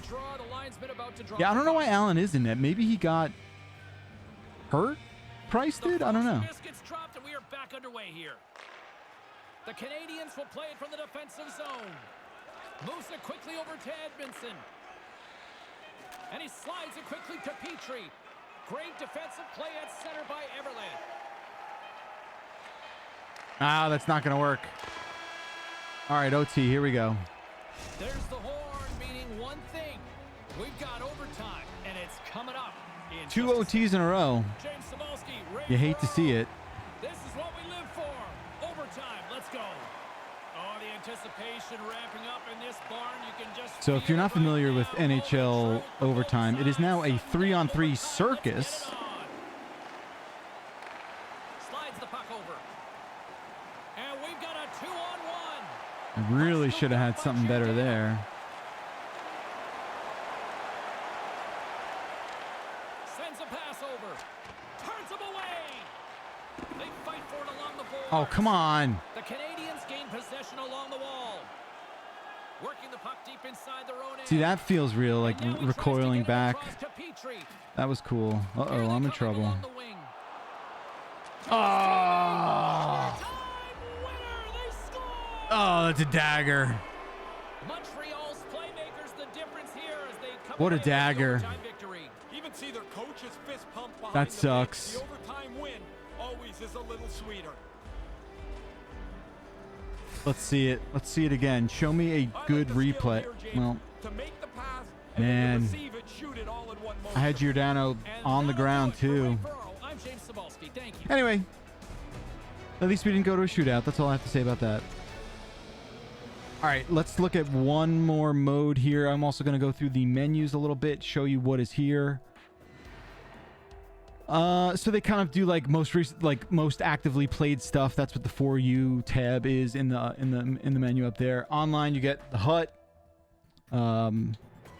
Yeah, I don't know why Allen is in it. Maybe he got hurt? Price did? I don't know. Gets dropped and we are back underway here. The Canadians will play it from the defensive zone. Moves it quickly over to Edmondson. And he slides it quickly to Petrie. Great defensive play at center by Everland. Ah, that's not going to work. All right, OT, here we go. There's the horn, meaning one thing. We've got overtime, and it's coming up. In 2 OTs in a row. James Cebulski, You hate to see it. This is what we live for. Overtime, let's go. Oh, the anticipation ramping up in this barn. You can just So if you're not familiar with NHL overtime, it is now a 3-on-3 circus. Slides the puck over. And we've got a 2-on-1. I really should have had something better there. Sends a pass over. Turns him away. They fight for it along the boards. Oh, come on. The Canadians gain possession along the wall. Working the puck deep inside their own end. See, that feels real, like And now he tries to recoiling get it back. across to Petrie. That was cool. Here Uh-oh, they I'm in come trouble. along the wing. Oh, Time winner, they score! oh, that's a dagger. Montreal's playmakers the difference here as they come What a away with the dagger. overtime victory. Even see their coach's fist pump behind That the sucks. bench. The overtime win always is a little sweeter. Let's see it. Let's see it again. Show me a good replay. Well, To make the pass and man. then to receive it, shoot it all in one motion. I had Giordano And on the that'll ground, do it for too. Ray Burrow. I'm James Cebulski. Thank you. Anyway, at least we didn't go to a shootout. That's all I have to say about that. All right, let's look at one more mode here. I'm also going to go through the menus a little bit, show you what is here. So they kind of do like most recent, like most actively played stuff. That's what the For You tab is in the menu up there. Online, you get the Hut,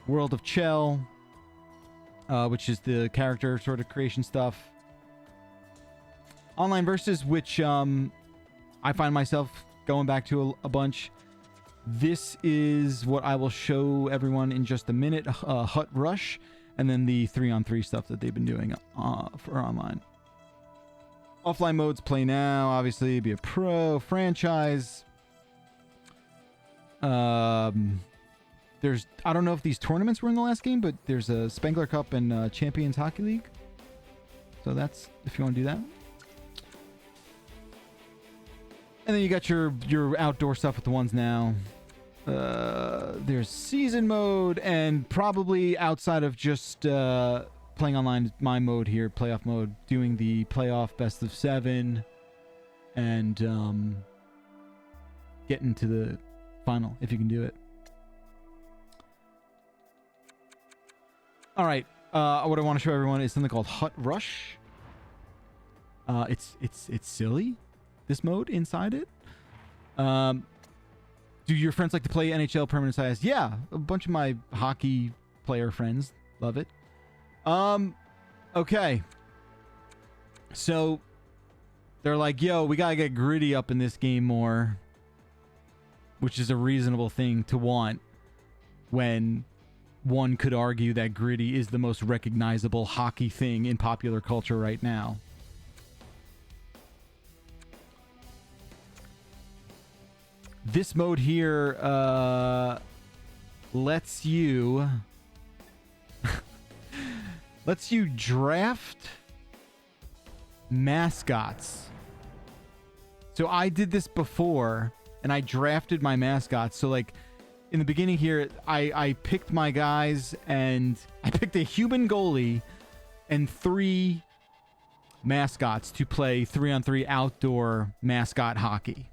World of Chell, which is the character sort of creation stuff. Online versus, which I find myself going back to a bunch. This is what I will show everyone in just a minute. Hut Rush, and then the 3-on-3 stuff that they've been doing for online. Offline modes, play now, obviously, be a pro, franchise. There's, I don't know if these tournaments were in the last game, but there's a Spengler Cup and Champions Hockey League. So that's if you want to do that. And then you got your outdoor stuff with the ones now. There's season mode, and probably outside of just playing online, my mode here, playoff mode, doing the playoff best of 7, and getting to the final if you can do it. All right, what I want to show everyone is something called Hut Rush. It's silly, this mode inside it. Do your friends like to play NHL Permanent Size? Yeah, a bunch of my hockey player friends love it. Okay. So they're like, yo, we gotta get gritty up in this game more, which is a reasonable thing to want when one could argue that gritty is the most recognizable hockey thing in popular culture right now. This mode here lets you draft mascots. So I did this before, and I drafted my mascots. So like in the beginning here, I picked my guys, and I picked a human goalie and 3 mascots to play 3-on-3 outdoor mascot hockey.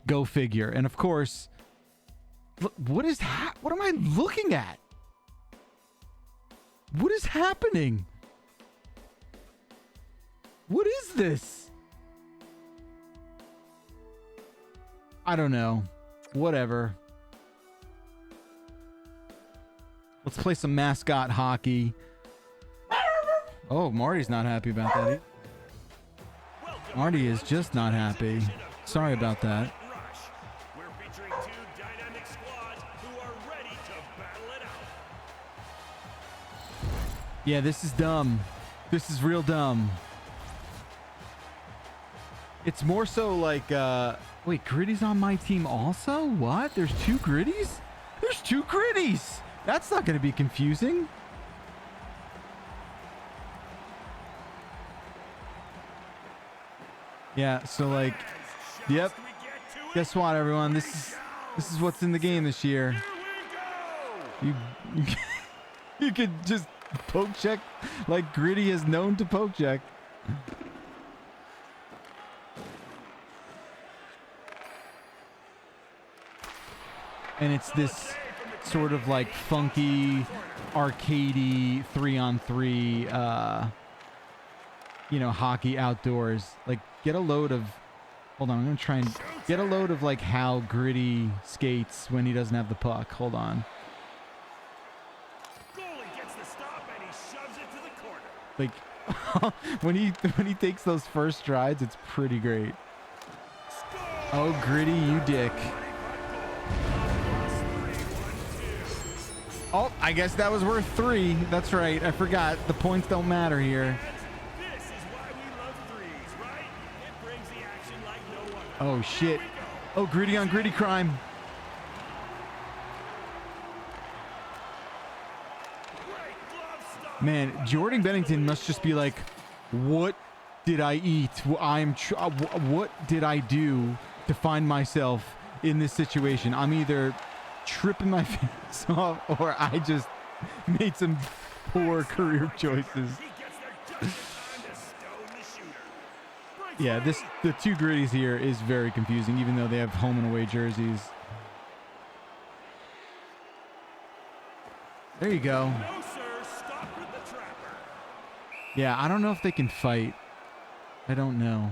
Go figure. And of course, what am I looking at? What is happening? What is this? I don't know. Whatever. Let's play some mascot hockey. Oh, Marty's not happy about that either. Marty is just not happy. Sorry about that. We're featuring two dynamic squads who are ready to battle it out. Yeah, this is dumb. This is real dumb. It's more so like, wait, Gritty's on my team also? What? There's two Gritties? There's two Gritties! That's not going to be confusing. Yeah, so like, yep. Guess what, everyone? This is what's in the game this year. You you could just poke check like Gritty is known to poke check. And it's this sort of like funky, arcadey 3-on-3 you know, hockey outdoors. Like, get a load of, hold on, I'm gonna try and get a load of like how Gritty skates when he doesn't have the puck. Hold on. Goalie gets the stop and he shoves it to the corner. Like when he takes those first strides, it's pretty great. Oh, Gritty, you dick. Oh, I guess that was worth 3. That's right. I forgot. The points don't matter here. This is why we love threes, right? It brings the action like no other. Oh, shit. Oh, Gritty on Gritty crime. Great glove stop. Man, Jordan Bennington must just be like, what did I eat? What did I do to find myself in this situation? I'm either tripping my face off or I just made some poor career choices. He gets there just in time to stone the shooter. Yeah, the two Gritties here is very confusing, even though they have home and away jerseys. There you go. No, sir. Stop with the trapper. Yeah, I don't know if they can fight. I don't know.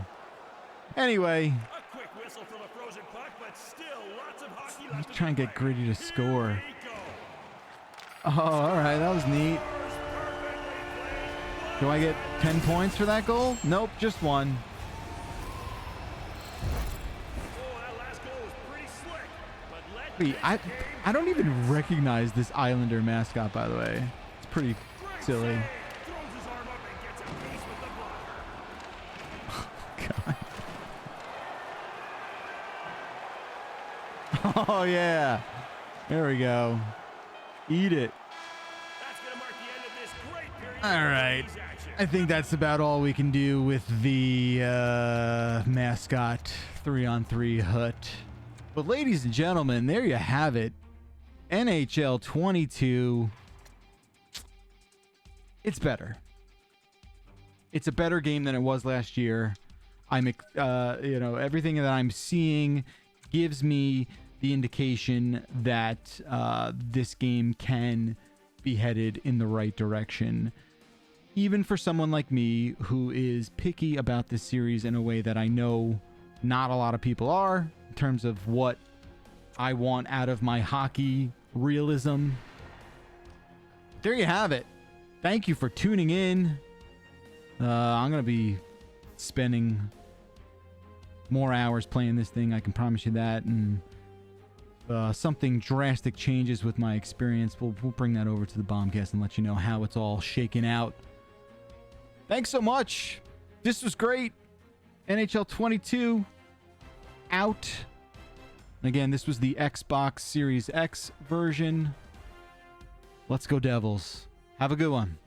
Anyway, A quick whistle from a frozen puck, but still lots of hockey left. let's try and get Gritty to score. Here we go. Oh, all right, that was neat. Do I get 10 points for that goal? Nope, just 1. Oh, that last goal was pretty slick. But let Wait, I don't even recognize this Islander mascot, by the way. It's pretty silly. throws his arm up and gets a piece with the blocker. God. Oh, yeah. There we go. Eat it. That's gonna mark the end of this great period. All right. of action. I think that's about all we can do with the mascot 3-on-3 hut. But ladies and gentlemen, there you have it. NHL 22. It's better. It's a better game than it was last year. I'm, you know, everything that I'm seeing gives me the indication that this game can be headed in the right direction. Even for someone like me who is picky about this series in a way that I know not a lot of people are, in terms of what I want out of my hockey realism. There you have it. Thank you for tuning in. I'm going to be spending more hours playing this thing, I can promise you that. And something drastic changes with my experience, we'll bring that over to the Bombcast and let you know how it's all shaken out. Thanks so much. This was great. NHL 22 out. Again, this was the Xbox Series X version. Let's go Devils. Have a good one.